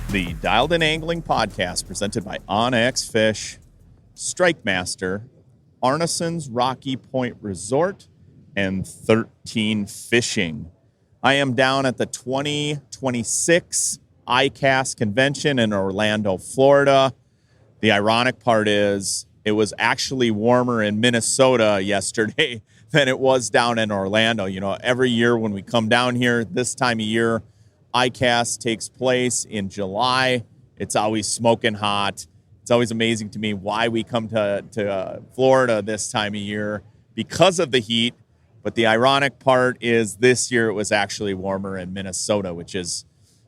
The Dialed In Angling podcast presented by OnX Fish, Strike Master, Arneson's Rocky Point Resort, and 13 Fishing. I am down at the 2026 Icast convention in Orlando, Florida. The ironic part is it was actually warmer in Minnesota yesterday than it was down in Orlando. You know, every year when we come down here this time of year, Icast takes place in July. It's always smoking hot. It's always amazing to me why we come to Florida this time of year because of the heat. But the ironic part is this year it was actually warmer in Minnesota, which is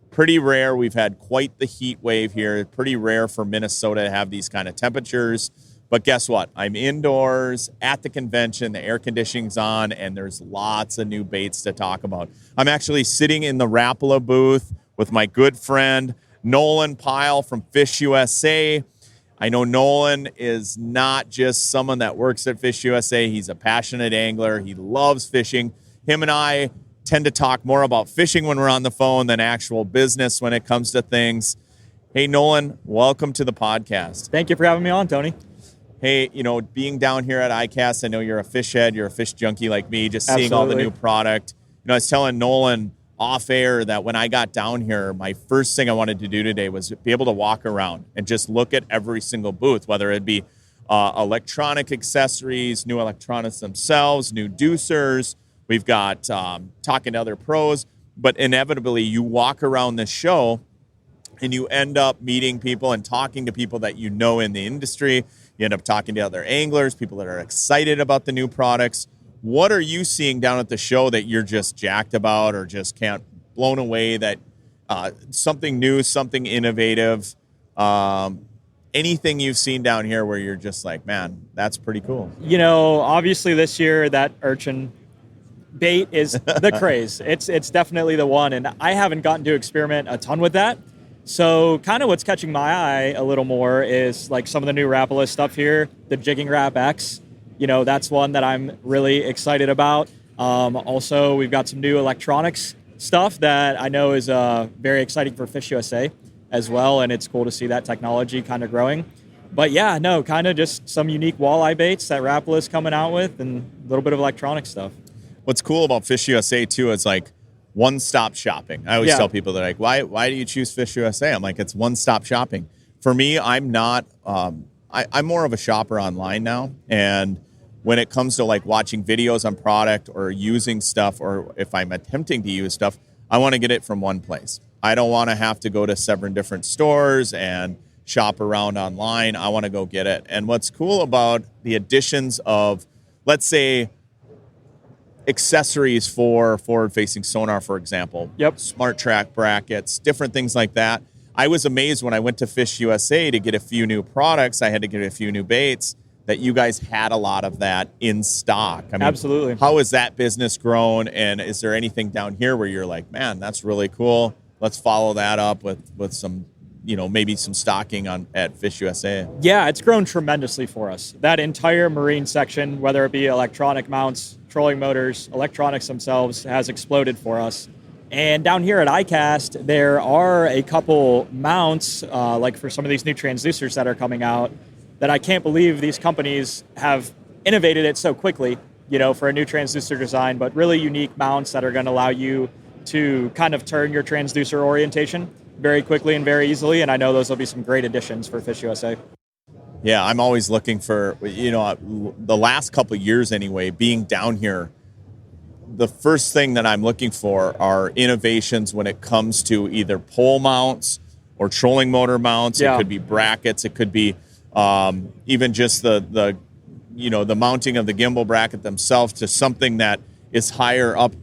pretty rare. We've had quite the heat wave here. It's pretty rare for Minnesota to have these kind of temperatures. But guess what? I'm indoors at the convention. The air conditioning's on, and there's lots of new baits to talk about. I'm actually sitting in the Rapala booth with my good friend, Nolan Pyle from FishUSA. I know Nolan is not just someone that works at FishUSA. He's a passionate angler. He loves fishing. Him and I tend to talk more about fishing when we're on the phone than actual business when it comes to things. Hey, Nolan, welcome to the podcast. Thank you for having me on, Tony. Hey, you know, being down here at Icast, I know you're a fish head, you're a fish junkie like me, just seeing all the new product. You know, I was telling Nolan off air that when I got down here, my first thing I wanted to do today was be able to walk around and just look at every single booth, whether it be electronic accessories, new electronics themselves, new deucers. We've got talking to other pros, but inevitably you walk around this show and you end up meeting people and talking to people that you know in the industry. You end up talking to other anglers, people that are excited about the new products. What are you seeing down at the show that you're just jacked about or just can't blown away that something new, something innovative, anything you've seen down here where you're just like, man, that's pretty cool? You know, obviously this year that urchin bait is the craze. It's definitely the one, and I haven't gotten to experiment a ton with that. So kind of what's catching my eye a little more is like some of the new Rapala stuff here, the Jigging Rap X. You know, that's one that I'm really excited about. Also, we've got some new electronics stuff that I know is very exciting for FishUSA as well, and it's cool to see that technology kind of growing. But yeah, no, kind of just some unique walleye baits that Rapala is coming out with and a little bit of electronic stuff. What's cool about FishUSA too is like one-stop shopping. I always tell people, they're like, why do you choose FishUSA? I'm like, it's one-stop shopping. For me, I'm not, I'm more of a shopper online now. And when it comes to like watching videos on product or using stuff, or if I'm attempting to use stuff, I want to get it from one place. I don't want to have to go to 7 different stores and shop around online. I want to go get it. And what's cool about the additions of, let's say, accessories for forward-facing sonar, for example. Smart track brackets, different things like that. I was amazed when I went to FishUSA to get a few new products. I had to get a few new baits, that you guys had a lot of that in stock. I mean, absolutely. How has that business grown? And is there anything down here where you're like, man, that's really cool. Let's follow that up with some, you know, maybe some stocking at FishUSA? Yeah, it's grown tremendously for us. That entire marine section, whether it be electronic mounts, trolling motors, electronics themselves, has exploded for us. And down here at Icast, there are a couple mounts, like for some of these new transducers that are coming out, that I can't believe these companies have innovated it so quickly, you know, for a new transducer design, but really unique mounts that are going to allow you to kind of turn your transducer orientation very quickly and very easily. And I know those will be some great additions for FishUSA. Yeah, I'm always looking for, you know, the last couple of years anyway, being down here, the first thing that I'm looking for are innovations when it comes to either pole mounts or trolling motor mounts. Yeah. It could be brackets. It could be even just the mounting of the gimbal bracket themselves to something that is higher up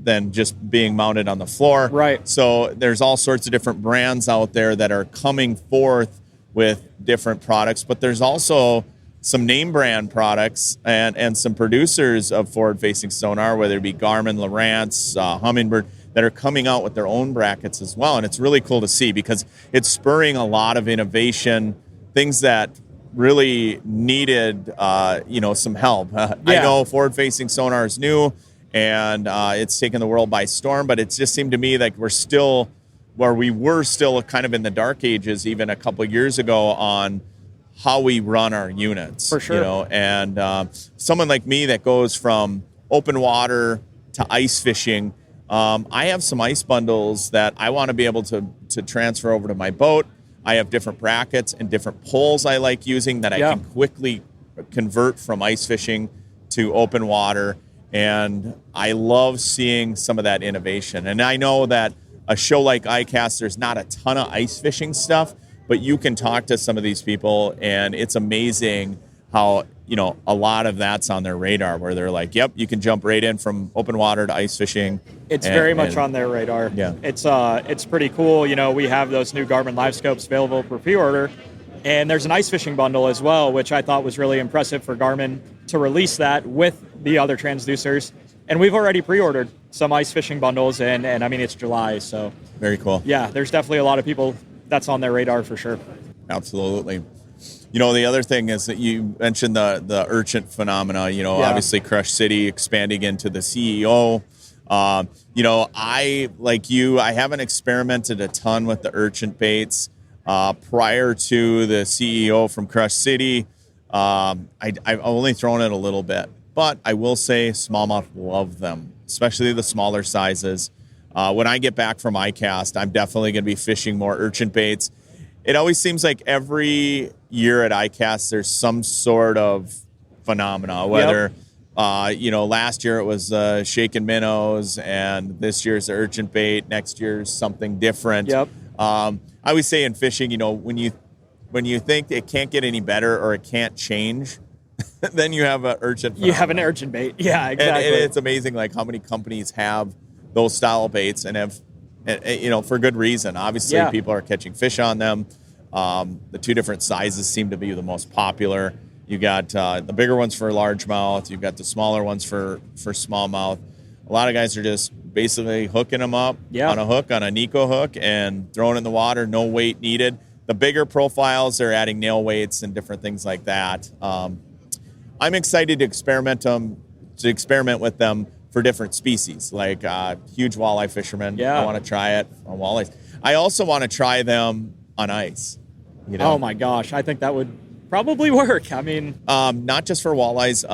than just being mounted on the floor. Right. So there's all sorts of different brands out there that are coming forth with different products, but there's also some name brand products and some producers of forward-facing sonar, whether it be Garmin, Lowrance, Humminbird, that are coming out with their own brackets as well. And it's really cool to see because it's spurring a lot of innovation, things that really needed, some help. I know forward-facing sonar is new and it's taken the world by storm, but it just seemed to me like we're still where we were still kind of in the dark ages even a couple of years ago on how we run our units. For sure. You know, and someone like me that goes from open water to ice fishing, I have some ice bundles that I want to be able to transfer over to my boat. I have different brackets and different poles I like using that I can quickly convert from ice fishing to open water. And I love seeing some of that innovation. And I know that a show like Icast, there's not a ton of ice fishing stuff, but you can talk to some of these people, and it's amazing how, you know, a lot of that's on their radar, where they're like, yep, you can jump right in from open water to ice fishing. It's very much on their radar. Yeah. It's pretty cool. You know, we have those new Garmin Live Scopes available for pre-order, and there's an ice fishing bundle as well, which I thought was really impressive for Garmin to release that with the other transducers. And we've already pre-ordered some ice fishing bundles, and I mean, it's July, so. Very cool. Yeah, there's definitely a lot of people that's on their radar for sure. Absolutely. You know, the other thing is that you mentioned the urchin phenomena, you know, obviously Crush City expanding into the CEO. You know, like you, I haven't experimented a ton with the urchin baits. Prior to the CEO from Crush City, I've only thrown it a little bit. But I will say smallmouth love them, especially the smaller sizes. When I get back from Icast, I'm definitely going to be fishing more urchin baits. It always seems like every year at Icast, there's some sort of phenomena, whether, you know, last year it was shaken minnows, and this year's the urchin bait, next year's something different. I always say in fishing, you know, when you think it can't get any better or it can't change, then you have an urchin phenomenon. You have an urchin bait. Yeah, exactly. And it's amazing, like, how many companies have those style baits and have, you know, for good reason. Obviously, people are catching fish on them. The two different sizes seem to be the most popular. You got the bigger ones for largemouth. You've got the smaller ones for smallmouth. A lot of guys are just basically hooking them up on a hook, on a Nico hook, and throwing in the water. No weight needed. The bigger profiles, they're adding nail weights and different things like that. I'm excited to experiment with them for different species, like huge walleye fishermen. I want to try it on walleyes. I also want to try them on ice. You know? Oh my gosh, I think that would probably work. I mean, not just for walleyes,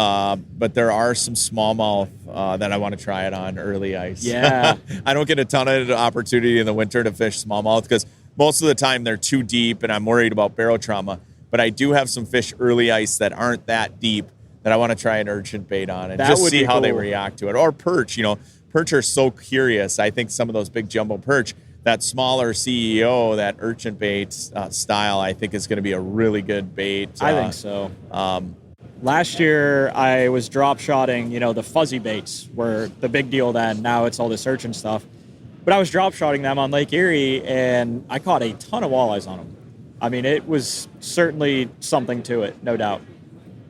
but there are some smallmouth that I want to try it on early ice. Yeah. I don't get a ton of opportunity in the winter to fish smallmouth because most of the time they're too deep and I'm worried about barotrauma. But I do have some fish early ice that aren't that deep that I want to try an urchin bait on and just see how they react to it. Or perch, you know, perch are so curious. I think some of those big jumbo perch, that smaller CEO, that urchin bait style, I think is going to be a really good bait. I think so. Last year, I was drop shotting, you know, the fuzzy baits were the big deal then. Now it's all this urchin stuff. But I was drop shotting them on Lake Erie, and I caught a ton of walleyes on them. I mean, it was certainly something to it, no doubt.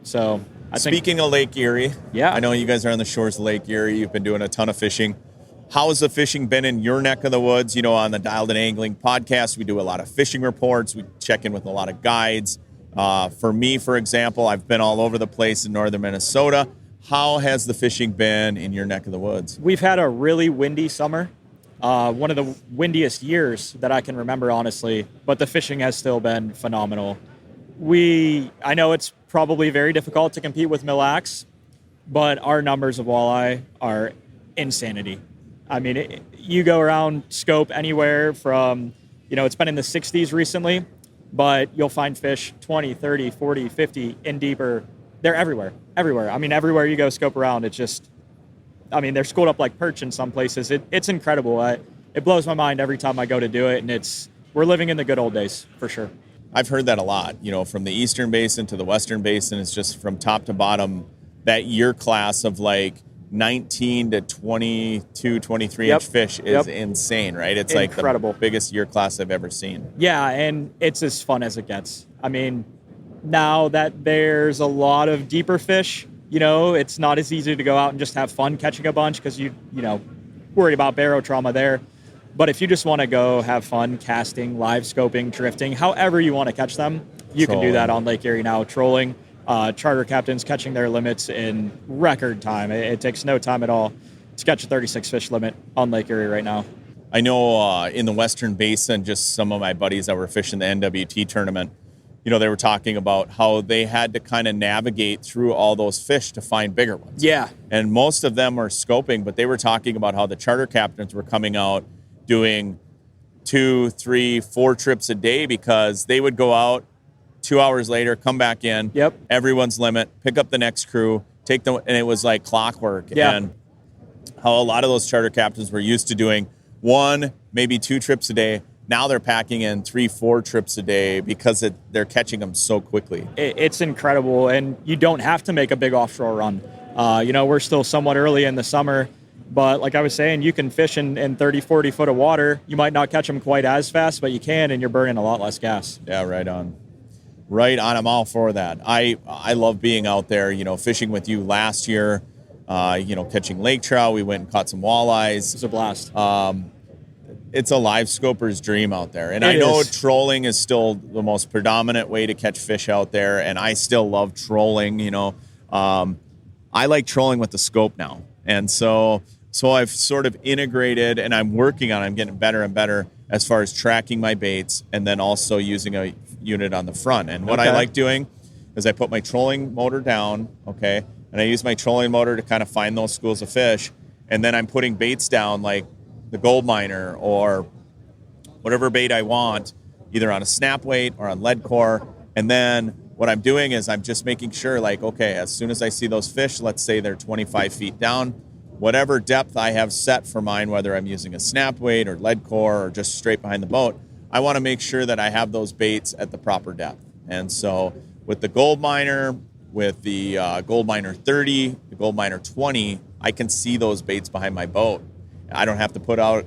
So Speaking of Lake Erie, yeah, I know you guys are on the shores of Lake Erie. You've been doing a ton of fishing. How has the fishing been in your neck of the woods? You know, on the Dialed In Angling podcast, we do a lot of fishing reports. We check in with a lot of guides. For me, for example, I've been all over the place in northern Minnesota. How has the fishing been in your neck of the woods? We've had a really windy summer. One of the windiest years that I can remember, honestly, but the fishing has still been phenomenal. I know it's probably very difficult to compete with Mille Lacs, but our numbers of walleye are insanity. I mean, you go around scope anywhere from, you know, it's been in the 60s recently, but you'll find fish 20, 30, 40, 50 in deeper. They're everywhere. I mean, everywhere you go scope around, it's just, I mean, they're schooled up like perch in some places. It's incredible. It blows my mind every time I go to do it, and we're living in the good old days for sure. I've heard that a lot, you know, from the Eastern Basin to the Western Basin. It's just from top to bottom, that year class of like 19 to 22, 23-inch fish is insane, right? It's incredible. Like the biggest year class I've ever seen. Yeah, and it's as fun as it gets. I mean, now that there's a lot of deeper fish, you know, it's not as easy to go out and just have fun catching a bunch because you know, worried about barotrauma there. But if you just want to go have fun casting, live scoping, drifting, however you want to catch them, you can do that on Lake Erie now. Trolling, charter captains catching their limits in record time. It takes no time at all to catch a 36 fish limit on Lake Erie right now. I know in the Western Basin, just some of my buddies that were fishing the NWT tournament, they were talking about how they had to kind of navigate through all those fish to find bigger ones. Yeah. And most of them were scoping, but they were talking about how the charter captains were coming out doing 2, 3, 4 trips a day because they would go out 2 hours later, come back in, everyone's limit, pick up the next crew, take them, and it was like clockwork. Yeah. And how a lot of those charter captains were used to doing 1, maybe 2 trips a day. Now they're packing in 3, 4 trips a day because they're catching them so quickly. It's incredible, and you don't have to make a big offshore run. We're still somewhat early in the summer, but like I was saying, you can fish in 30, 40 foot of water. You might not catch them quite as fast, but you can, and you're burning a lot less gas. Yeah, right on. Right on. I'm all for that. I love being out there, fishing with you last year, catching lake trout. We went and caught some walleyes. It was a blast. It's a live scoper's dream out there. And I know trolling is still the most predominant way to catch fish out there, and I still love trolling, I like trolling with the scope now. And so I've sort of integrated, and I'm getting better and better as far as tracking my baits and then also using a unit on the front. And what I like doing is I put my trolling motor down, and I use my trolling motor to kind of find those schools of fish, and then I'm putting baits down like the gold miner or whatever bait I want, either on a snap weight or on lead core. And then what I'm doing is I'm just making sure, as soon as I see those fish, let's say they're 25 feet down, whatever depth I have set for mine, whether I'm using a snap weight or lead core or just straight behind the boat, I want to make sure that I have those baits at the proper depth. And so with the gold miner, with the gold miner 30, the gold miner 20, I can see those baits behind my boat. I don't have to put out,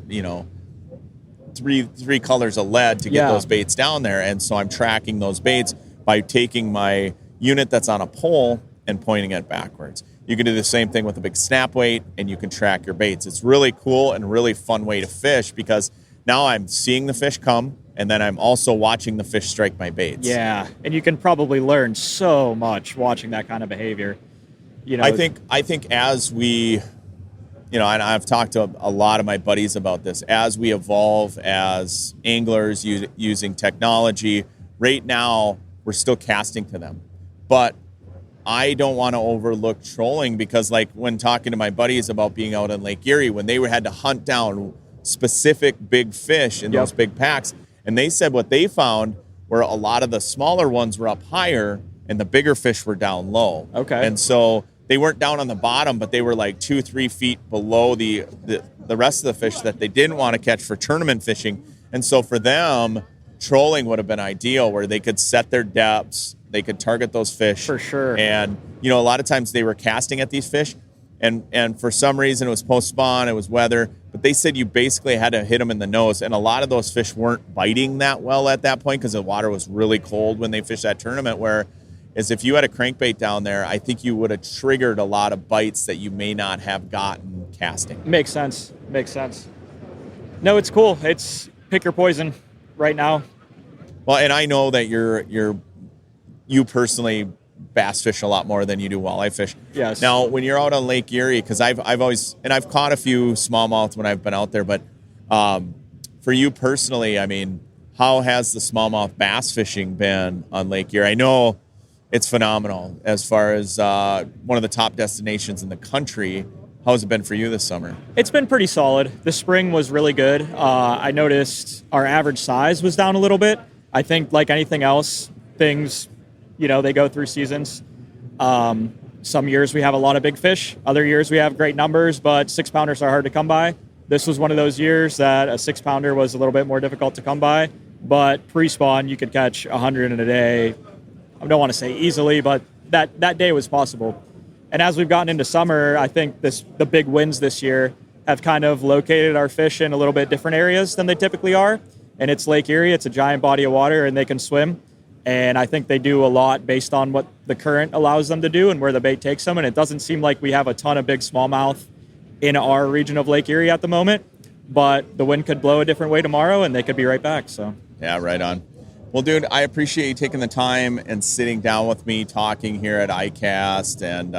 three colors of lead to get those baits down there. And so I'm tracking those baits by taking my unit that's on a pole and pointing it backwards. You can do the same thing with a big snap weight, and you can track your baits. It's really cool and really fun way to fish because now I'm seeing the fish come, and then I'm also watching the fish strike my baits. Yeah, and you can probably learn so much watching that kind of behavior. I think as we, and I've talked to a lot of my buddies about this, as we evolve as anglers using technology, right now we're still casting to them. But I don't want to overlook trolling because, when talking to my buddies about being out in Lake Erie, when they had to hunt down specific big fish in those big packs, and they said what they found were a lot of the smaller ones were up higher and the bigger fish were down low. Okay. And so they weren't down on the bottom, but they were 2-3 feet below the rest of the fish that they didn't want to catch for tournament fishing. And so for them, trolling would have been ideal, where they could set their depths, they could target those fish. For sure. And, a lot of times they were casting at these fish, and for some reason it was post-spawn, it was weather, but they said you basically had to hit them in the nose, and a lot of those fish weren't biting that well at that point because the water was really cold when they fished that tournament, whereas if you had a crankbait down there, I think you would have triggered a lot of bites that you may not have gotten casting. Makes sense. No, it's cool. It's pick your poison right now. Well, and I know that you personally bass fish a lot more than you do walleye fish. Yes. Now, when you're out on Lake Erie, because I've always, and I've caught a few smallmouth when I've been out there, but for you personally, how has the smallmouth bass fishing been on Lake Erie? I know it's phenomenal as far as one of the top destinations in the country. How's it been for you this summer? It's been pretty solid. The spring was really good. I noticed our average size was down a little bit. I think like anything else, things, they go through seasons. Some years we have a lot of big fish. Other years we have great numbers, but 6-pounders are hard to come by. This was one of those years that a 6-pounder was a little bit more difficult to come by. But pre-spawn, you could catch 100 in a day. I don't want to say easily, but that day was possible. And as we've gotten into summer, I think the big winds this year have kind of located our fish in a little bit different areas than they typically are. And it's Lake Erie. It's a giant body of water, and they can swim. And I think they do a lot based on what the current allows them to do and where the bait takes them. And it doesn't seem like we have a ton of big smallmouth in our region of Lake Erie at the moment. But the wind could blow a different way tomorrow, and they could be right back. So yeah, right on. Well, dude, I appreciate you taking the time and sitting down with me, talking here at Icast. And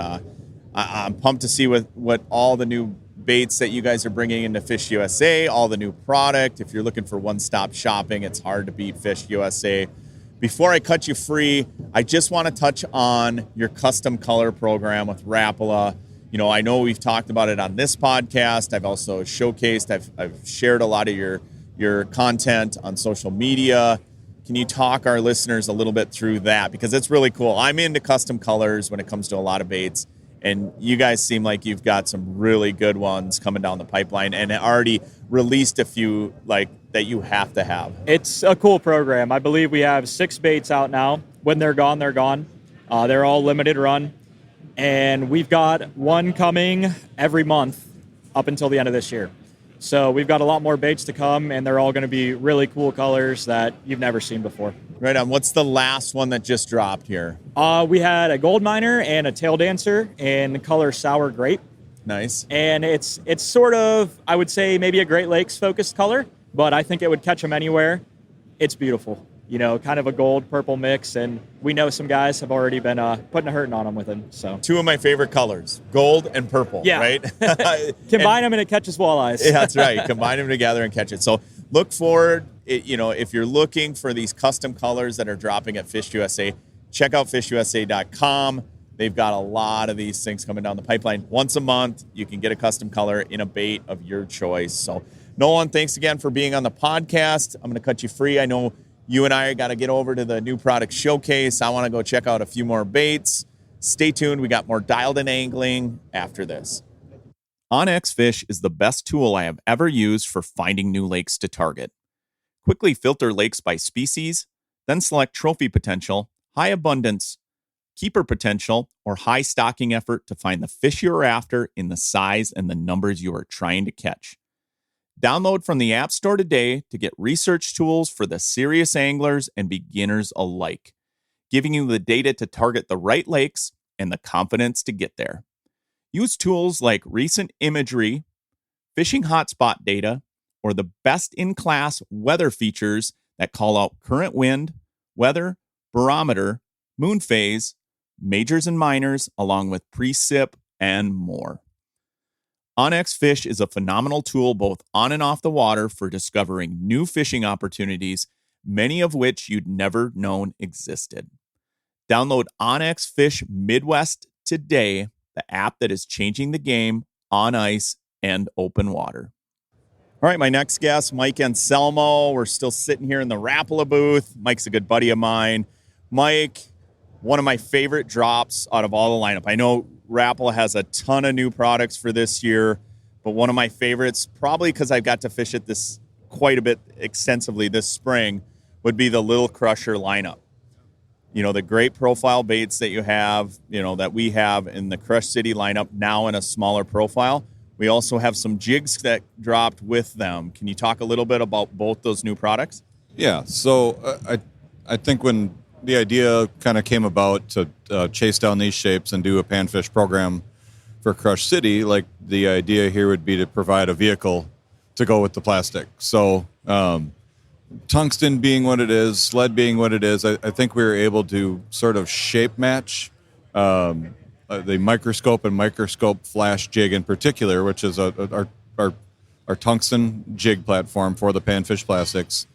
I'm pumped to see what all the new baits that you guys are bringing into Fish USA, all the new product. If you're looking for one-stop shopping, it's hard to beat Fish USA. Before I cut you free, I just want to touch on your custom color program with Rapala. You know, I know we've talked about it on this podcast. I've also showcased, I've shared a lot of your content on social media. Can you talk our listeners a little bit through that? Because it's really cool. I'm into custom colors when it comes to a lot of baits. And you guys seem like you've got some really good ones coming down the pipeline and already released a few like that you have to have. It's a cool program. I believe we have 6 baits out now. When they're gone, they're gone. They're all limited run. And we've got one coming every month up until the end of this year. So we've got a lot more baits to come, and they're all going to be really cool colors that you've never seen before. Right on. What's the last one that just dropped here? We had a gold miner and a tail dancer in the color sour grape. Nice. And it's sort of, I would say, maybe a Great Lakes focused color, but I think it would catch them anywhere. It's beautiful. You know, kind of a gold purple mix, and we know some guys have already been putting a hurting on them with them. So 2 of my favorite colors, gold and purple. Yeah. Right. Combine them and it catches walleyes. Yeah, that's right. Combine them together and catch it. So look forward. You know, if you're looking for these custom colors that are dropping at Fish USA, check out fishusa.com. They've got a lot of these things coming down the pipeline. Once a month, you can get a custom color in a bait of your choice. So Nolan, thanks again for being on the podcast. I'm going to cut you free. I know you and I got to get over to the new product showcase. I want to go check out a few more baits. Stay tuned. We got more dialed in angling after this. OnX Fish is the best tool I have ever used for finding new lakes to target. Quickly filter lakes by species, then select trophy potential, high abundance, keeper potential, or high stocking effort to find the fish you're after in the size and the numbers you are trying to catch. Download from the App Store today to get research tools for the serious anglers and beginners alike, giving you the data to target the right lakes and the confidence to get there. Use tools like recent imagery, fishing hotspot data, or the best-in-class weather features that call out current wind, weather, barometer, moon phase, majors and minors, along with precip and more. OnX Fish is a phenomenal tool both on and off the water for discovering new fishing opportunities, many of which you'd never known existed. Download OnX Fish Midwest today, the app that is changing the game on ice and open water. All right, my next guest, Mike Anselmo. We're still sitting here in the Rapala booth. Mike's a good buddy of mine. Mike, one of my favorite drops out of all the lineup. I know Rapala has a ton of new products for this year, but one of my favorites, probably because I got to fish it this quite a bit extensively this spring, would be the Little Crusher lineup. You know, the great profile baits that you have, you know, that we have in the Crush City lineup now in a smaller profile. We also have some jigs that dropped with them. Can you talk a little bit about both those new products? Yeah, so I think when the idea kind of came about to chase down these shapes and do a panfish program for Crush City, like the idea here would be to provide a vehicle to go with the plastic. So tungsten being what it is, sled being what it is, I think we were able to sort of shape match the microscope and microscope flash jig in particular, which is our tungsten jig platform for the panfish plastics.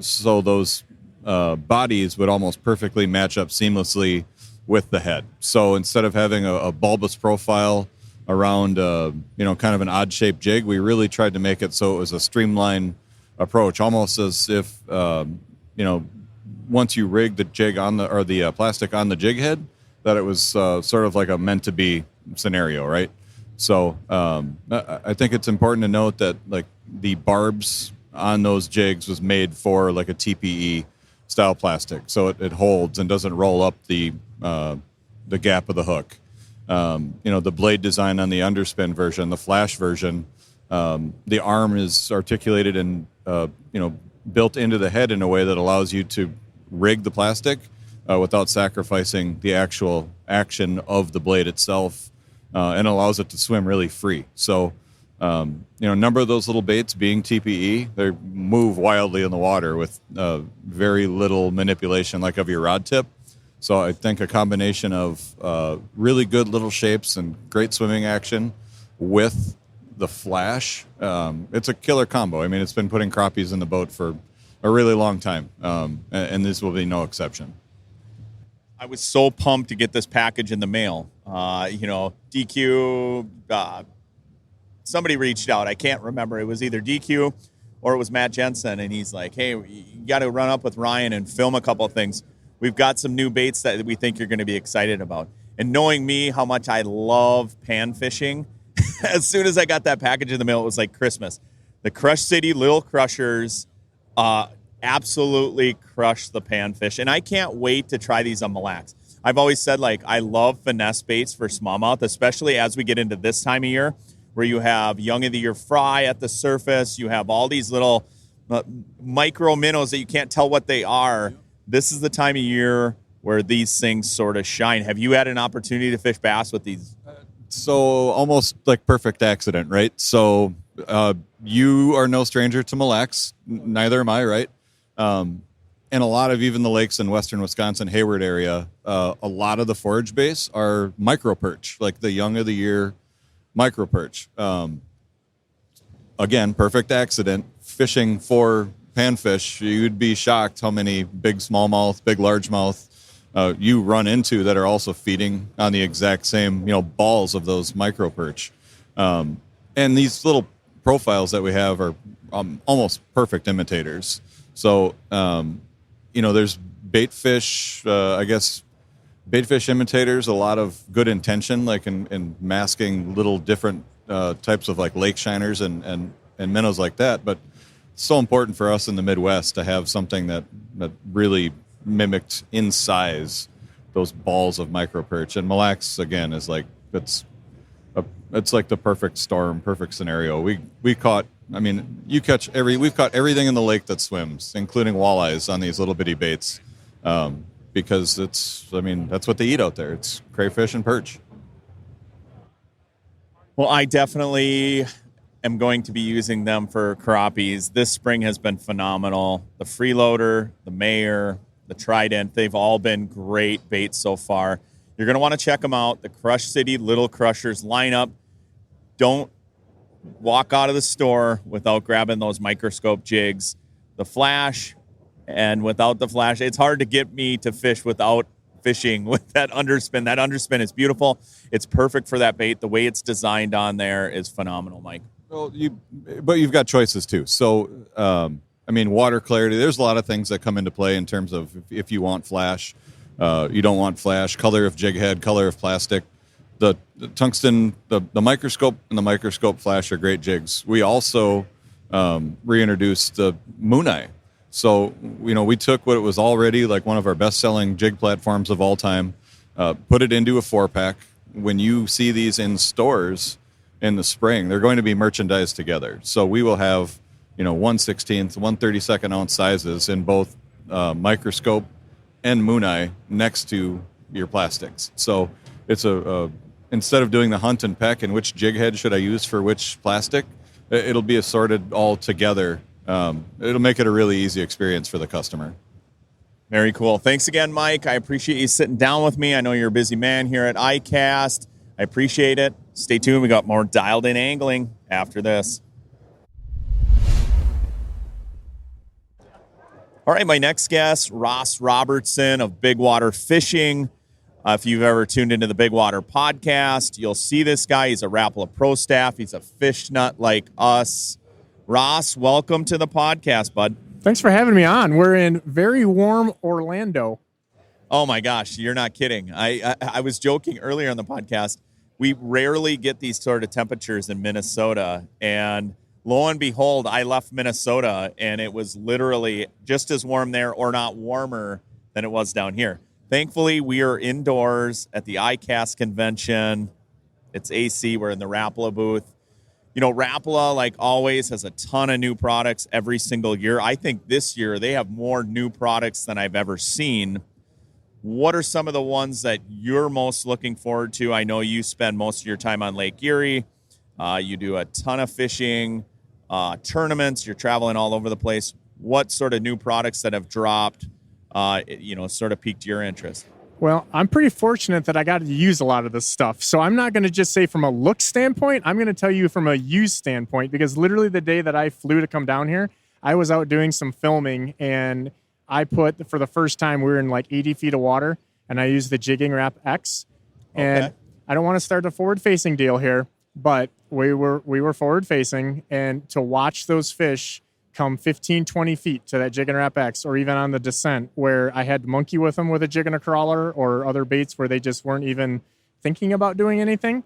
So those bodies would almost perfectly match up seamlessly with the head. So instead of having a bulbous profile around, kind of an odd-shaped jig, we really tried to make it so it was a streamlined approach, almost as if, once you rig the jig on the plastic on the jig head, that it was sort of like a meant-to-be scenario, right? So I think it's important to note that like the barbs on those jigs was made for like a TPE style plastic, so it holds and doesn't roll up the gap of the hook. The blade design on the underspin version, the flash version, the arm is articulated and built into the head in a way that allows you to rig the plastic without sacrificing the actual action of the blade itself, and allows it to swim really free. So, a number of those little baits being TPE, they move wildly in the water with very little manipulation like of your rod tip. So I think a combination of really good little shapes and great swimming action with the flash, it's a killer combo. I mean, it's been putting crappies in the boat for a really long time, and this will be no exception. I was so pumped to get this package in the mail. DQ, somebody reached out. I can't remember. It was either DQ or it was Matt Jensen, and he's like, hey, you got to run up with Ryan and film a couple of things. We've got some new baits that we think you're going to be excited about. And knowing me, how much I love pan fishing, as soon as I got that package in the mail, it was like Christmas. The Crush City Little Crushers absolutely crushed the panfish. And I can't wait to try these on Mille Lacs. I've always said, like, I love finesse baits for smallmouth, especially as we get into this time of year where you have young of the year fry at the surface. You have all these little micro minnows that you can't tell what they are. This is the time of year where these things sort of shine. Have you had an opportunity to fish bass with these? So almost like perfect accident, right? So you are no stranger to Mille Lacs. Neither am I, right? And a lot of even the lakes in western Wisconsin, Hayward area, a lot of the forage bass are micro perch, like the young of the year micro perch. Again, perfect accident. Fishing for panfish, you'd be shocked how many big smallmouth, big largemouth you run into that are also feeding on the exact same, balls of those micro perch. And these little profiles that we have are almost perfect imitators. So, there's bait fish, bait fish imitators, a lot of good intention, like in masking little different types of like lake shiners and minnows like that. But it's so important for us in the Midwest to have something that really mimicked in size those balls of micro perch. And Mille Lacs, again, is like, it's like the perfect storm, perfect scenario. We've caught everything in the lake that swims, including walleyes on these little bitty baits, because that's what they eat out there. It's crayfish and perch. Well, I definitely am going to be using them for crappies. This spring has been phenomenal. The freeloader, the Mayor, the Trident, they've all been great baits so far. You're going to want to check them out. The Crush City Little Crushers lineup. Don't walk out of the store without grabbing those microscope jigs. The flash, and without the flash, it's hard to get me to fish without fishing with that underspin. That underspin is beautiful. It's perfect for that bait. The way it's designed on there is phenomenal, Mike. Well, but you've got choices too. So, water clarity, there's a lot of things that come into play in terms of if you want flash, you don't want flash, color of jig head, color of plastic. The tungsten, the microscope and the microscope flash are great jigs. We also reintroduced the Moon Eye. So, we took what was already like one of our best-selling jig platforms of all time, put it into a 4-pack. When you see these in stores in the spring, they're going to be merchandised together. So we will have, 1/16, 1/32 ounce sizes in both microscope and Moon Eye next to your plastics. So it's instead of doing the hunt and peck and which jig head should I use for which plastic, it'll be assorted all together. It'll make it a really easy experience for the customer. Very cool. Thanks again, Mike. I appreciate you sitting down with me. I know you're a busy man here at Icast. I appreciate it. Stay tuned. We got more Dialed In Angling after this. All right, my next guest, Ross Robertson of Big Water Fishing. If you've ever tuned into the Big Water podcast, you'll see this guy. He's a Rapala Pro staff. He's a fish nut like us. Ross, welcome to the podcast, bud. Thanks for having me on. We're in very warm Orlando. Oh, my gosh. You're not kidding. I was joking earlier on the podcast. We rarely get these sort of temperatures in Minnesota. And lo and behold, I left Minnesota, and it was literally just as warm there or not warmer than it was down here. Thankfully, we are indoors at the Icast convention. It's AC. We're in the Rapala booth. Rapala, like always, has a ton of new products every single year. I think this year they have more new products than I've ever seen. What are some of the ones that you're most looking forward to? I know you spend most of your time on Lake Erie. You do a ton of fishing, tournaments. You're traveling all over the place. What sort of new products that have dropped, sort of piqued your interest? Well, I'm pretty fortunate that I got to use a lot of this stuff. So I'm not going to just say from a look standpoint. I'm going to tell you from a use standpoint, because literally the day that I flew to come down here, I was out doing some filming, and I put, for the first time, we were in like 80 feet of water, and I used the Jigging Wrap X. And Okay. I don't want to start a forward-facing deal here, but we were forward-facing, and to watch those fish come 15, 20 feet to that Jigging Wrap X, or even on the descent where I had to monkey with them with a jig and a crawler, or other baits where they just weren't even thinking about doing anything.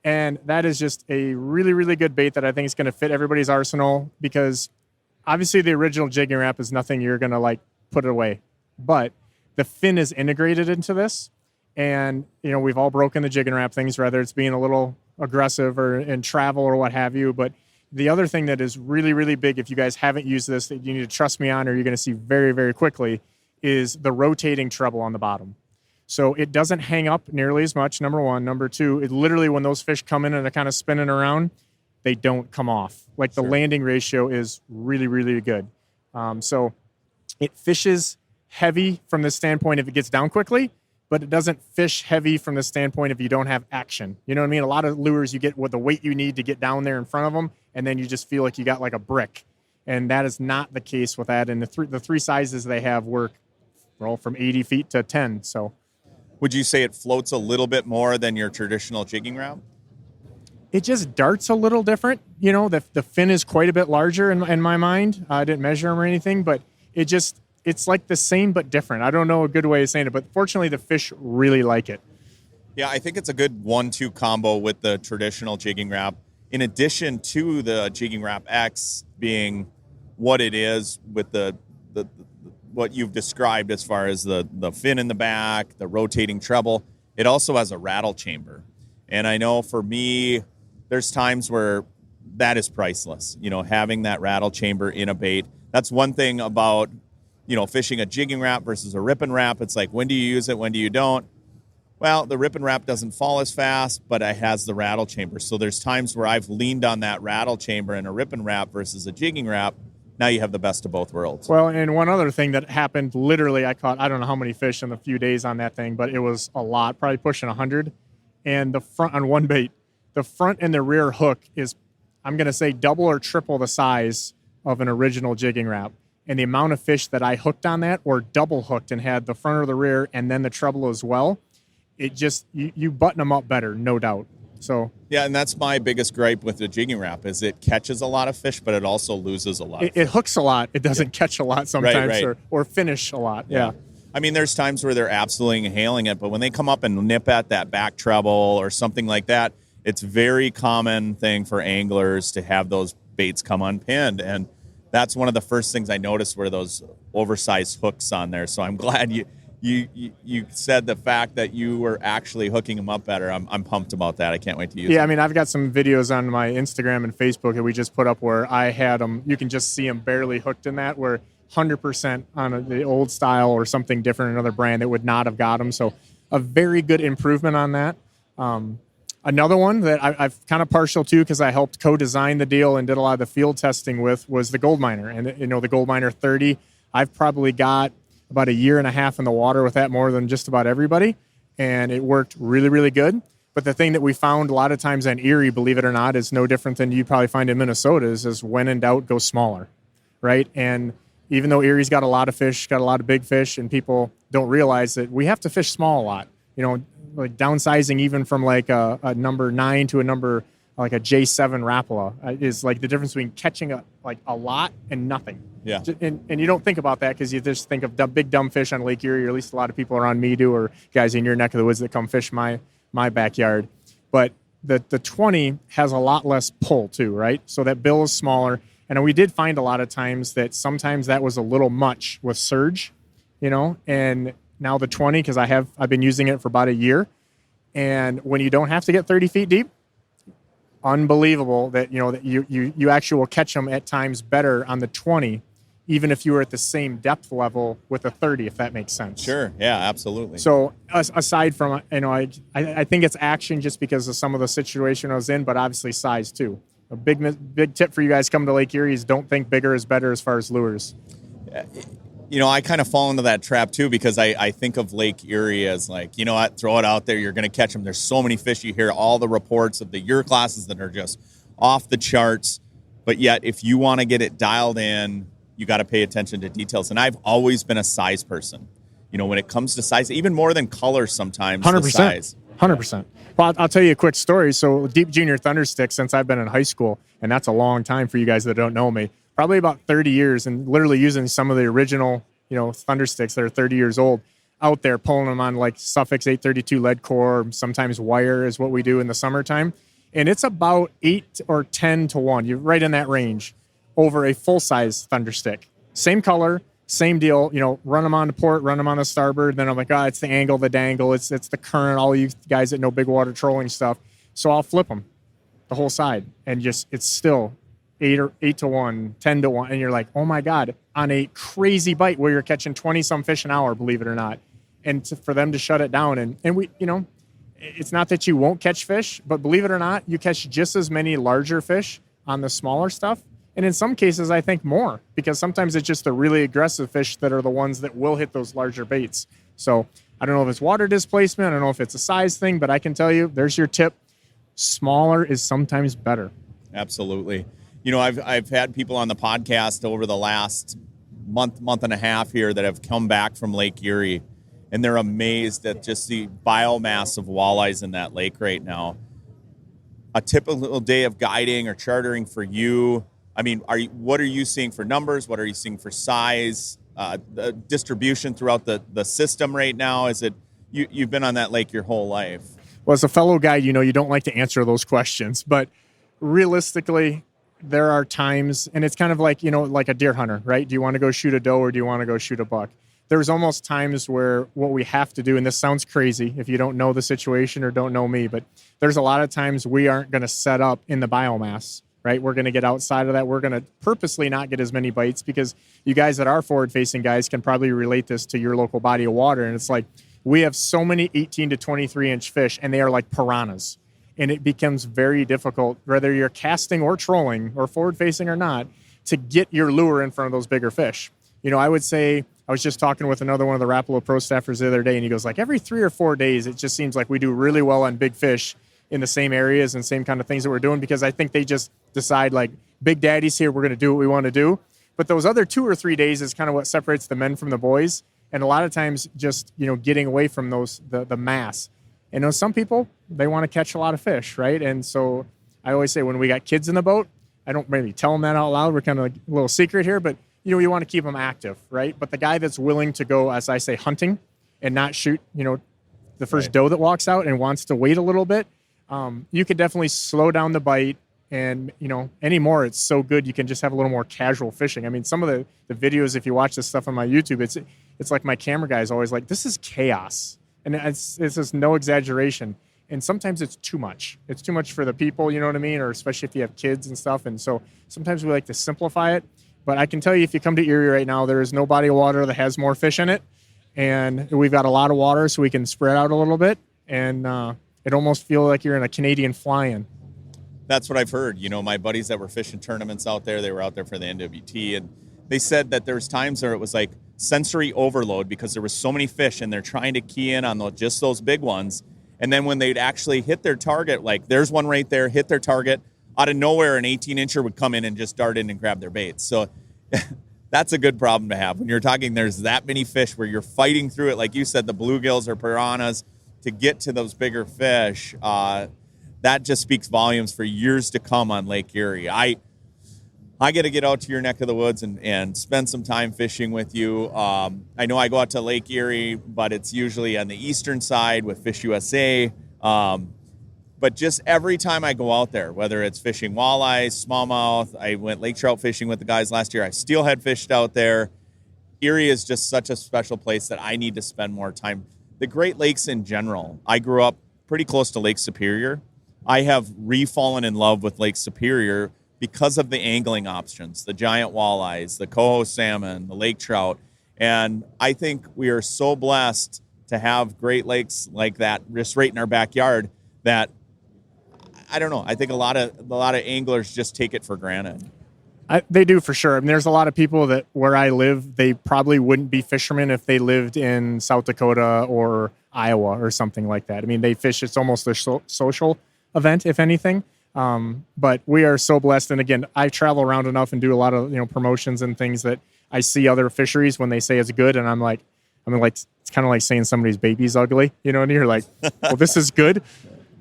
And that is just a really, really good bait that I think is going to fit everybody's arsenal, because obviously the original Jigging Wrap is nothing you're going to like put it away, but the fin is integrated into this. And, you know, we've all broken the Jigging Wrap things, whether it's being a little aggressive or in travel or what have you. But the other thing that is really, really big, if you guys haven't used this, that you need to trust me on, or you're going to see very, very quickly, is the rotating treble on the bottom. So it doesn't hang up nearly as much, number one. Number two, it literally, when those fish come in and they're kind of spinning around, they don't come off. Like the landing ratio is really, really good. So it fishes heavy from the standpoint if it gets down quickly, but it doesn't fish heavy from the standpoint if you don't have action. You know what I mean? A lot of lures, you get with the weight you need to get down there in front of them, and then you just feel like you got like a brick. And that is not the case with that. And the three sizes they have work, well, from 80 feet to 10. So Would you say it floats a little bit more than your traditional Jigging Wrap? it just darts a little different. You know, the fin is quite a bit larger in my mind. I didn't measure them or anything, but it's like the same but different. I don't know a good way of saying it, but fortunately the fish really like it. Yeah, I think it's a good 1-2 combo with the traditional Jigging Wrap. In addition to the Jigging Wrap X being what it is with the what you've described as far as the fin in the back, the rotating treble, it also has a rattle chamber. And I know for me, there's times where that is priceless. You know, having that rattle chamber in a bait. That's one thing about, you know, fishing a Jigging Wrap versus a Rip and Wrap. It's like, when do you use it? When do you don't? Well, the Rip and Wrap doesn't fall as fast, but it has the rattle chamber. So there's times where I've leaned on that rattle chamber in a Rip and Wrap versus a Jigging Wrap. Now you have the best of both worlds. Well, and one other thing that happened, literally, I caught, I don't know how many fish in a few days on that thing, but it was a lot, probably pushing 100. And the front, on one bait, the front and the rear hook is, I'm going to say, double or triple the size of an original Jigging Wrap. And the amount of fish that I hooked on that, or double hooked and had the front or the rear and then the treble as well, it just, you button them up better, no doubt. So yeah, and that's my biggest gripe with the Jigging Wrap is it catches a lot of fish, but it also loses a lot. It hooks a lot. It doesn't catch a lot sometimes, Right. Or finish a lot. Yeah. I mean, there's times where they're absolutely hailing it, but when they come up and nip at that back treble or something like that, it's very common thing for anglers to have those baits come unpinned. And that's one of the first things I noticed were those oversized hooks on there. So I'm glad you said the fact that you were actually hooking them up better. I'm pumped about that. I can't wait to use them. Yeah, I mean, I've got some videos on my Instagram and Facebook that we just put up where I had them. You can just see them barely hooked in that, where 100% on the old style or something different, another brand, it would not have got them. So a very good improvement on that. Another one that I've kind of partial to, because I helped co-design the deal and did a lot of the field testing with, was the Gold Miner. And, you know, the Gold Miner 30, I've probably got about 1.5 years in the water with that, more than just about everybody. And it worked really, really good. But the thing that we found a lot of times in Erie, believe it or not, is no different than you probably find in Minnesota, is when in doubt, go smaller, right? And even though Erie's got a lot of fish, got a lot of big fish, and people don't realize that we have to fish small a lot. You know, like downsizing even from like a number 9 to a number like a J7 Rapala is like the difference between catching a lot and nothing. Yeah. And you don't think about that because you just think of big dumb fish on Lake Erie, or at least a lot of people around me do, or guys in your neck of the woods that come fish my backyard. But the 20 has a lot less pull too, right? So that bill is smaller. And we did find a lot of times that sometimes that was a little much with surge, you know, and now the 20, because I've been using it for about 1 year. And when you don't have to get 30 feet deep, unbelievable that, you know, that you actually will catch them at times better on the 20, even if you were at the same depth level with a 30, if that makes sense. Sure. Yeah, absolutely. So aside from, you know, I think it's action just because of some of the situation I was in, but obviously size too. A big tip for you guys coming to Lake Erie is don't think bigger is better as far as lures. I kind of fall into that trap too, because I think of Lake Erie as like, you know what, throw it out there. You're going to catch them. There's so many fish. You hear all the reports of the year classes that are just off the charts. But yet, if you want to get it dialed in, you got to pay attention to details. And I've always been a size person. When it comes to size, even more than color sometimes. 100%. The size. 100%. Well, I'll tell you a quick story. So Deep Junior Thunderstick, since I've been in high school, and that's a long time for you guys that don't know me, probably about 30 years, and literally using some of the original, Thundersticks that are 30 years old out there, pulling them on like Suffix 832 lead core, sometimes wire is what we do in the summertime. And it's about 8 or 10 to 1. You're right in that range over a full-size Thunderstick. Same color, same deal, run them on the port, run them on the starboard. Then I'm like, it's the angle, the dangle, it's the current, all you guys that know big water trolling stuff. So I'll flip them the whole side, and it's still 8 to 1, 10 to 1. And you're like, oh my God, on a crazy bite where you're catching 20 some fish an hour, believe it or not. And for them to shut it down. And we, it's not that you won't catch fish, but believe it or not, you catch just as many larger fish on the smaller stuff. And in some cases, I think more, because sometimes it's just the really aggressive fish that are the ones that will hit those larger baits. So I don't know if it's water displacement. I don't know if it's a size thing, but I can tell you, there's your tip. Smaller is sometimes better. Absolutely. I've had people on the podcast over the last month and a half here that have come back from Lake Erie, and they're amazed at just the biomass of walleyes in that lake right now. A typical day of guiding or chartering for you, what are you seeing for numbers? What are you seeing for size? The distribution throughout the system right now? Is it you've been on that lake your whole life? Well, as a fellow guide, you don't like to answer those questions, but realistically, there are times, and it's kind of like, like a deer hunter, right? Do you want to go shoot a doe or do you want to go shoot a buck? There's almost times where what we have to do, and this sounds crazy if you don't know the situation or don't know me, but there's a lot of times we aren't going to set up in the biomass, right? We're going to get outside of that. We're going to purposely not get as many bites, because you guys that are forward-facing guys can probably relate this to your local body of water. And it's like, we have so many 18 to 23-inch fish, and they are like piranhas. And it becomes very difficult, whether you're casting or trolling or forward-facing or not, to get your lure in front of those bigger fish. I would say, I was just talking with another one of the Rapala pro staffers the other day, and he goes like, every 3 or 4 days, it just seems like we do really well on big fish in the same areas and same kind of things that we're doing, because I think they just decide like, Big Daddy's here, we're going to do what we want to do. But those other 2 or 3 days is kind of what separates the men from the boys. And a lot of times just, getting away from those, the mass. And some people, they want to catch a lot of fish, right? And so I always say, when we got kids in the boat, I don't maybe tell them that out loud. We're kind of like a little secret here, but you want to keep them active, right? But the guy that's willing to go, as I say, hunting and not shoot, the first doe that walks out and wants to wait a little bit, you could definitely slow down the bite. And, anymore, it's so good. You can just have a little more casual fishing. Some of the videos, if you watch this stuff on my YouTube, it's like my camera guy is always like, this is chaos. And it's just no exaggeration. And sometimes it's too much. It's too much for the people, you know what I mean? Or especially if you have kids and stuff. And so sometimes we like to simplify it. But I can tell you, if you come to Erie right now, there is no body of water that has more fish in it. And we've got a lot of water, so we can spread out a little bit. And it almost feels like you're in a Canadian fly-in. That's what I've heard. My buddies that were fishing tournaments out there, they were out there for the NWT, and they said that there was times where it was like sensory overload because there was so many fish, and they're trying to key in on just those big ones. And then when they'd actually hit their target, like there's one right there, hit their target, out of nowhere, an 18-incher would come in and just dart in and grab their baits. So that's a good problem to have when you're talking there's that many fish where you're fighting through it. Like you said, the bluegills or piranhas to get to those bigger fish. That just speaks volumes for years to come on Lake Erie. I got to get out to your neck of the woods and spend some time fishing with you. I know I go out to Lake Erie, but it's usually on the eastern side with FishUSA. But just every time I go out there, whether it's fishing walleyes, smallmouth, I went lake trout fishing with the guys last year. I steelhead fished out there. Erie is just such a special place that I need to spend more time. The Great Lakes in general, I grew up pretty close to Lake Superior. I have re-fallen in love with Lake Superior because of the angling options, the giant walleyes, the coho salmon, the lake trout. And I think we are so blessed to have Great Lakes like that just right in our backyard that, I don't know, I think a lot of anglers just take it for granted. They do for sure. I mean, there's a lot of people that where I live, they probably wouldn't be fishermen if they lived in South Dakota or Iowa or something like that. I mean, they fish. It's almost a social event, if anything. But we are so blessed. And again, I travel around enough and do a lot of promotions and things that I see other fisheries when they say it's good, and I'm like, it's kind of like saying somebody's baby's ugly, and you're like, well, this is good.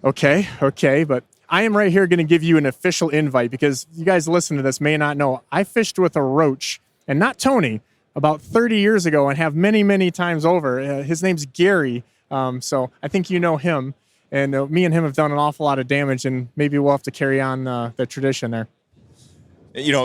Okay, but I am right here going to give you an official invite because you guys listen to this may not know. I fished with a roach, and not Tony, about 30 years ago, and have many, many times over. His name's Gary, so I think you know him. And me and him have done an awful lot of damage, and maybe we'll have to carry on the tradition there.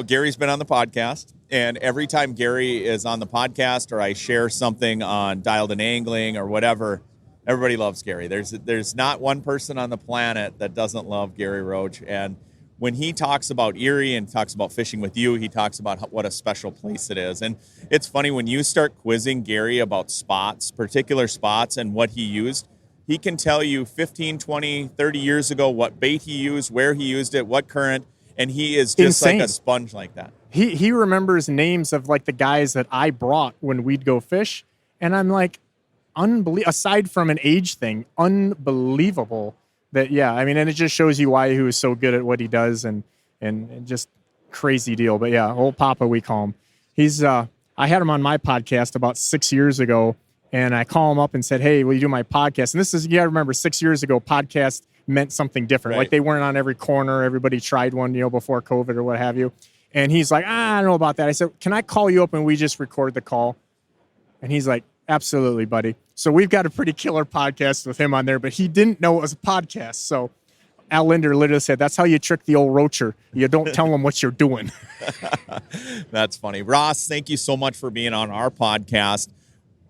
Gary's been on the podcast, and every time Gary is on the podcast or I share something on Dialed In Angling or whatever, everybody loves Gary. There's not one person on the planet that doesn't love Gary Roach. And when he talks about Erie and talks about fishing with you, he talks about what a special place it is. And it's funny, when you start quizzing Gary about spots, particular spots, and what he used, he can tell you 15, 20, 30 years ago what bait he used, where he used it, what current, and he is just insane. Like a sponge like that. He remembers names of like the guys that I brought when we'd go fish, and I'm like, aside from an age thing, unbelievable that, and it just shows you why he was so good at what he does, and just crazy deal. But yeah, old Papa, we call him. He's I had him on my podcast about 6 years ago, and I call him up and said, hey, will you do my podcast? And this is, you got to remember, 6 years ago, podcast meant something different. Right. Like they weren't on every corner. Everybody tried one, before COVID or what have you. And he's like, I don't know about that. I said, can I call you up and we just record the call? And he's like, absolutely, buddy. So we've got a pretty killer podcast with him on there, but he didn't know it was a podcast. So Al Linder literally said, that's how you trick the old roacher. You don't tell him what you're doing. That's funny. Ross, thank you so much for being on our podcast.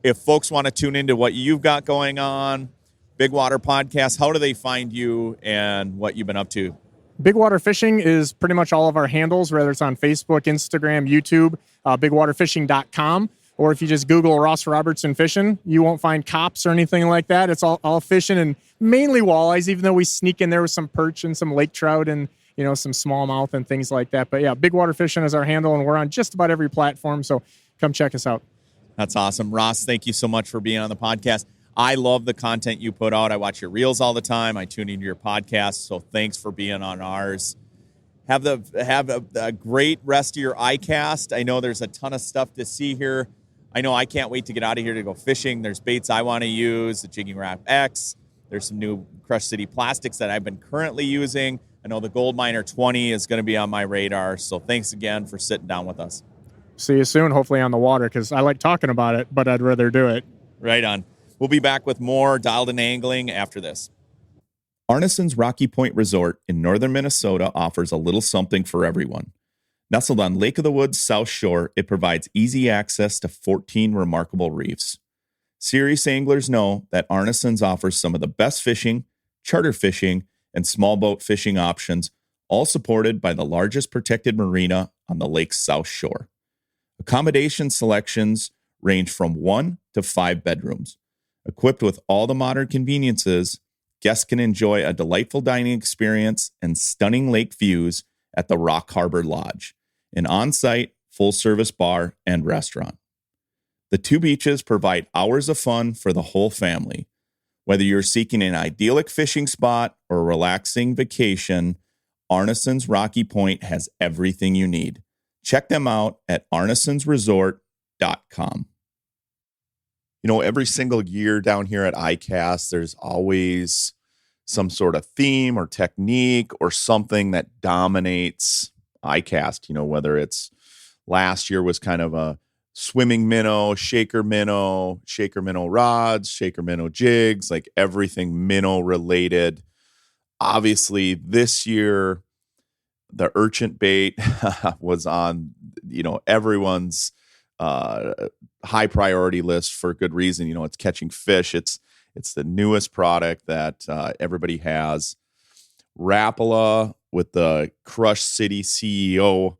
If folks want to tune into what you've got going on, Big Water Podcast, how do they find you and what you've been up to? Big Water Fishing is pretty much all of our handles, whether it's on Facebook, Instagram, YouTube, bigwaterfishing.com. Or if you just Google Ross Robertson fishing, you won't find cops or anything like that. It's all fishing and mainly walleyes, even though we sneak in there with some perch and some lake trout and, some smallmouth and things like that. But yeah, Big Water Fishing is our handle, and we're on just about every platform. So come check us out. That's awesome. Ross, thank you so much for being on the podcast. I love the content you put out. I watch your reels all the time. I tune into your podcast. So thanks for being on ours. Have a great rest of your Icast. I know there's a ton of stuff to see here. I know I can't wait to get out of here to go fishing. There's baits I want to use, the Jigging Wrap X. There's some new Crush City plastics that I've been currently using. I know the Gold Miner 20 is going to be on my radar. So thanks again for sitting down with us. See you soon, hopefully on the water, because I like talking about it, but I'd rather do it. Right on. We'll be back with more Dialed In Angling after this. Arneson's Rocky Point Resort in northern Minnesota offers a little something for everyone. Nestled on Lake of the Woods South Shore, it provides easy access to 14 remarkable reefs. Serious anglers know that Arneson's offers some of the best fishing, charter fishing, and small boat fishing options, all supported by the largest protected marina on the lake's South Shore. Accommodation selections range from 1 to 5 bedrooms. Equipped with all the modern conveniences, guests can enjoy a delightful dining experience and stunning lake views at the Rock Harbor Lodge, an on-site, full-service bar and restaurant. The two beaches provide hours of fun for the whole family. Whether you're seeking an idyllic fishing spot or a relaxing vacation, Arneson's Rocky Point has everything you need. Check them out at arnesonsresort.com. Every single year down here at Icast, there's always some sort of theme or technique or something that dominates Icast. Whether it's last year was kind of a swimming minnow, shaker minnow rods, shaker minnow jigs, like everything minnow related. Obviously, this year, the urchin bait was on, everyone's high priority list for good reason. It's catching fish. It's the newest product that everybody has. Rapala, with the Crush City CEO,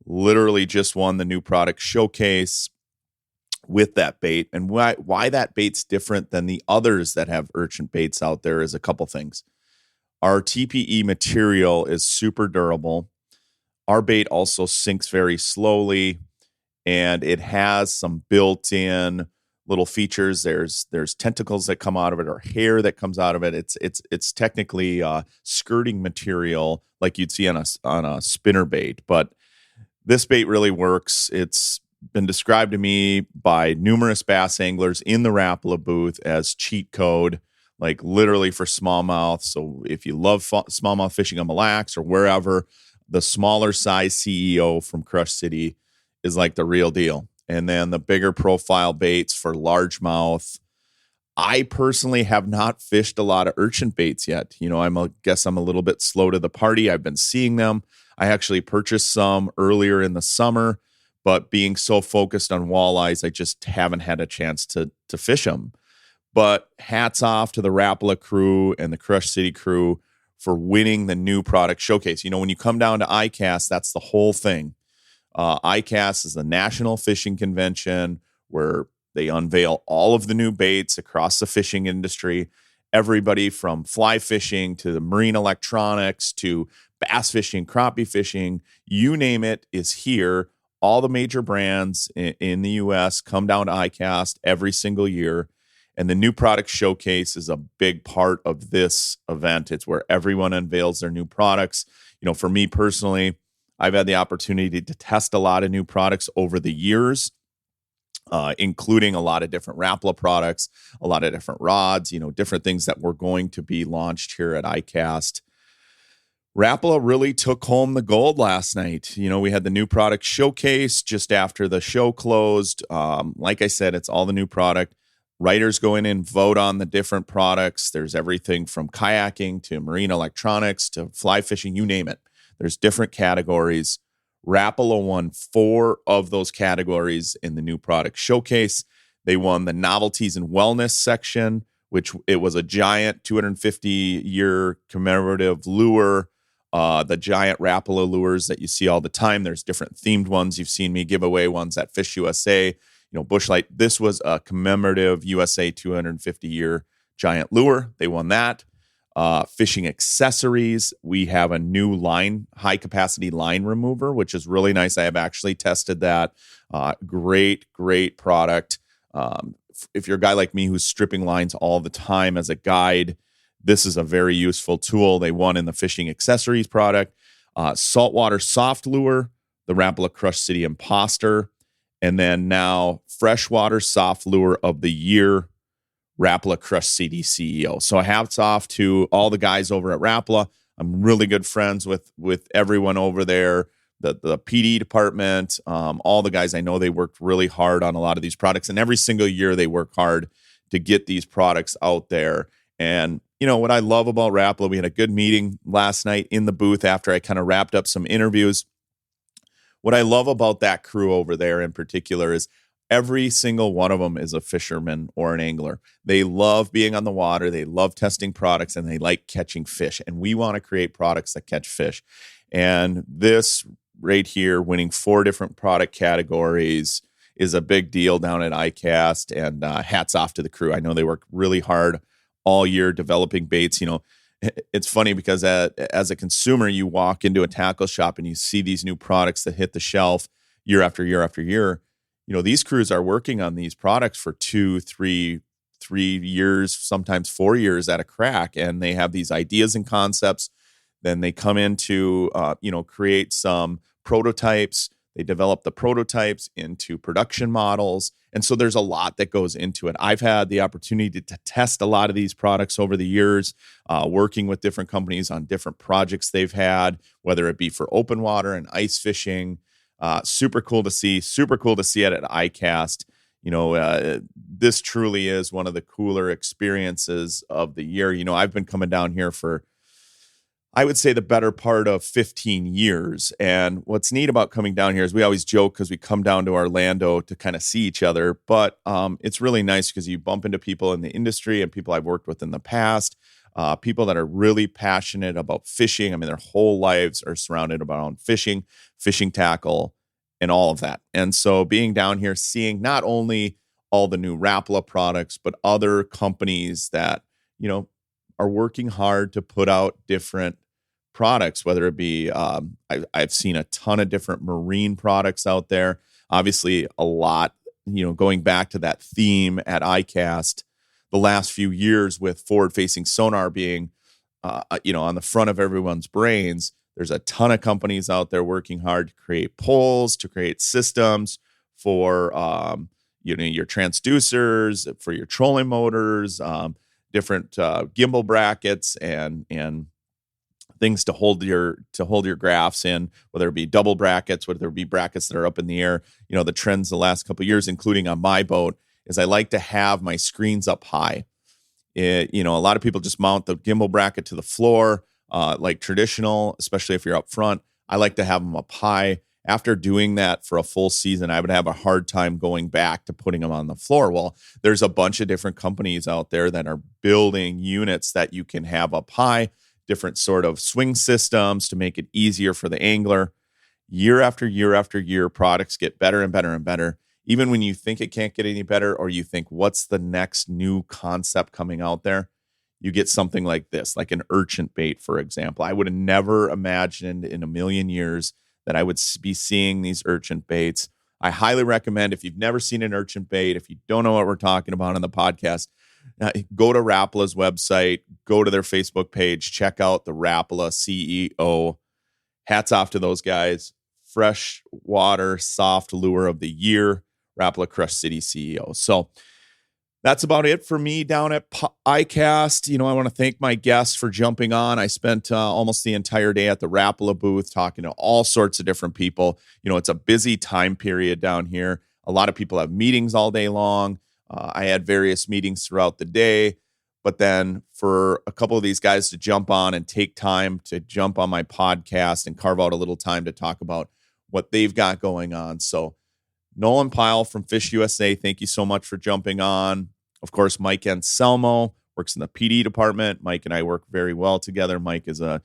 literally just won the new product showcase with that bait. And why that bait's different than the others that have urchin baits out there is a couple things. Our TPE material is super durable. Our bait also sinks very slowly, and it has some built-in little features. There's tentacles that come out of it, or hair that comes out of it. It's technically skirting material like you'd see on a spinner bait, but this bait really works. It's been described to me by numerous bass anglers in the Rapala booth as cheat code, like literally for smallmouth. So if you love smallmouth fishing on Mille Lacs or wherever, the smaller size CEO from Crush City is like the real deal. And then the bigger profile baits for largemouth. I personally have not fished a lot of urchin baits yet. You know, guess I'm a little bit slow to the party. I've been seeing them. I actually purchased some earlier in the summer, but being so focused on walleyes, I just haven't had a chance to fish them. But hats off to the Rapala crew and the Crush City crew for winning the new product showcase. You know, when you come down to Icast, that's the whole thing. Icast is the national fishing convention where they unveil all of the new baits across the fishing industry. Everybody from fly fishing to the marine electronics to bass fishing, crappie fishing, you name it is here. All the major brands in the U.S. come down to Icast every single year. And the new product showcase is a big part of this event. It's where everyone unveils their new products. You know, for me personally, I've had the opportunity to test a lot of new products over the years, including a lot of different Rapala products, a lot of different rods, you know, different things that were going to be launched here at Icast. Rapala really took home the gold last night. You know, we had the new product showcase just after the show closed. Like I said, it's all the new product. Writers go in and vote on the different products. There's everything from kayaking to marine electronics to fly fishing, you name it. There's different categories. Rapala won 4 of those categories in the new product showcase. They won the novelties and wellness section, which it was a giant 250-year commemorative lure. The giant Rapala lures that you see all the time. There's different themed ones. You've seen me give away ones at FishUSA. You know, Bushlight. This was a commemorative USA 250-year giant lure. They won that. Fishing accessories. We have a new line, high capacity line remover, which is really nice. I have actually tested that. Great product. If you're a guy like me who's stripping lines all the time as a guide, this is a very useful tool. They won in the fishing accessories product. Saltwater soft lure, the Rapala Crush City Imposter, and then now freshwater soft lure of the year, Rapala Crush City CEO. So hats off to all the guys over at Rapala. I'm really good friends with everyone over there, the PD department, all the guys. I know they worked really hard on a lot of these products, and every single year they work hard to get these products out there. And you know what I love about Rapala, we had a good meeting last night in the booth after I kind of wrapped up some interviews. What I love about that crew over there in particular is every single one of them is a fisherman or an angler. They love being on the water. They love testing products, and they like catching fish. And we want to create products that catch fish. And this right here, winning 4 different product categories, is a big deal down at Icast. And hats off to the crew. I know they work really hard all year developing baits. You know, it's funny because as a consumer, you walk into a tackle shop and you see these new products that hit the shelf year after year after year. You know, these crews are working on these products for 2, 3 years, sometimes 4 years at a crack. And they have these ideas and concepts. Then they come in to, create some prototypes. They develop the prototypes into production models. And so there's a lot that goes into it. I've had the opportunity to test a lot of these products over the years, working with different companies on different projects they've had, whether it be for open water and ice fishing. Super cool to see it at Icast. You know, this truly is one of the cooler experiences of the year. You know, I've been coming down here for, I would say, the better part of 15 years. And what's neat about coming down here is we always joke because we come down to Orlando to kind of see each other. But it's really nice because you bump into people in the industry and people I've worked with in the past, people that are really passionate about fishing. I mean, their whole lives are surrounded around fishing, fishing tackle, and all of that. And so being down here, seeing not only all the new Rapala products, but other companies that, you know, are working hard to put out different products, whether it be, I've seen a ton of different marine products out there. Obviously, a lot, going back to that theme at Icast, the last few years with forward-facing sonar being, on the front of everyone's brains. There's a ton of companies out there working hard to create poles, to create systems for, your transducers, for your trolling motors, different gimbal brackets, and things to hold your graphs in, whether it be double brackets, whether it be brackets that are up in the air. The trends the last couple of years, including on my boat, is I like to have my screens up high. A lot of people just mount the gimbal bracket to the floor, like traditional, especially if you're up front. I like to have them up high. After doing that for a full season, I would have a hard time going back to putting them on the floor. Well, there's a bunch of different companies out there that are building units that you can have up high, different sort of swing systems to make it easier for the angler. Year after year after year, products get better and better and better. Even when you think it can't get any better, or you think, what's the next new concept coming out there? You get something like this, like an urchin bait, for example. I would have never imagined in a million years that I would be seeing these urchin baits. I highly recommend, if you've never seen an urchin bait, if you don't know what we're talking about on the podcast, go to Rapala's website, go to their Facebook page, check out the Rapala CEO. Hats off to those guys. Fresh water, soft lure of the year, Rapala Crush City CEO. So that's about it for me down at Icast. I want to thank my guests for jumping on. I spent almost the entire day at the Rapala booth talking to all sorts of different people. It's a busy time period down here. A lot of people have meetings all day long. I had various meetings throughout the day. But then for a couple of these guys to jump on and take time to jump on my podcast and carve out a little time to talk about what they've got going on. So Nolan Pyle from FishUSA, thank you so much for jumping on. Of course, Mike Anselmo works in the PD department. Mike and I work very well together. Mike is a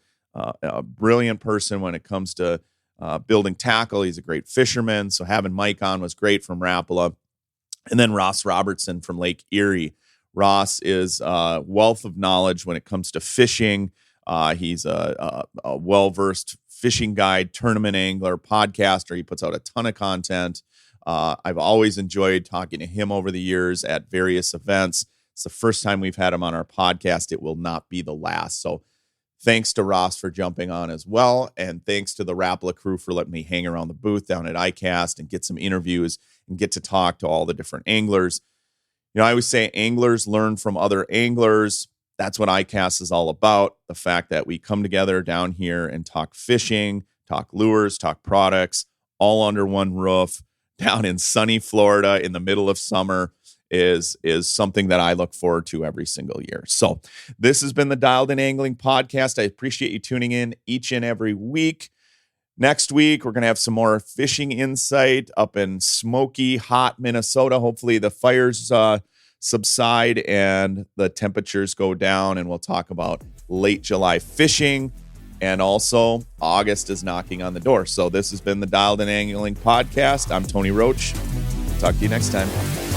brilliant person when it comes to building tackle. He's a great fisherman. So having Mike on was great from Rapala. And then Ross Robertson from Lake Erie. Ross is a wealth of knowledge when it comes to fishing. He's a well-versed fishing guide, tournament angler, podcaster. He puts out a ton of content. I've always enjoyed talking to him over the years at various events. It's the first time we've had him on our podcast. It will not be the last. So thanks to Ross for jumping on as well. And thanks to the Rapala crew for letting me hang around the booth down at Icast and get some interviews and get to talk to all the different anglers. I always say anglers learn from other anglers. That's what Icast is all about. The fact that we come together down here and talk fishing, talk lures, talk products, all under one roof down in sunny Florida in the middle of summer is something that I look forward to every single year. So this has been the Dialed In Angling Podcast. I appreciate you tuning in each and every week. Next week, we're going to have some more fishing insight up in smoky, hot Minnesota. Hopefully the fires subside and the temperatures go down, and we'll talk about late July fishing. And also, August is knocking on the door. So this has been the Dialed In Angling Podcast. I'm Tony Roach. Talk to you next time.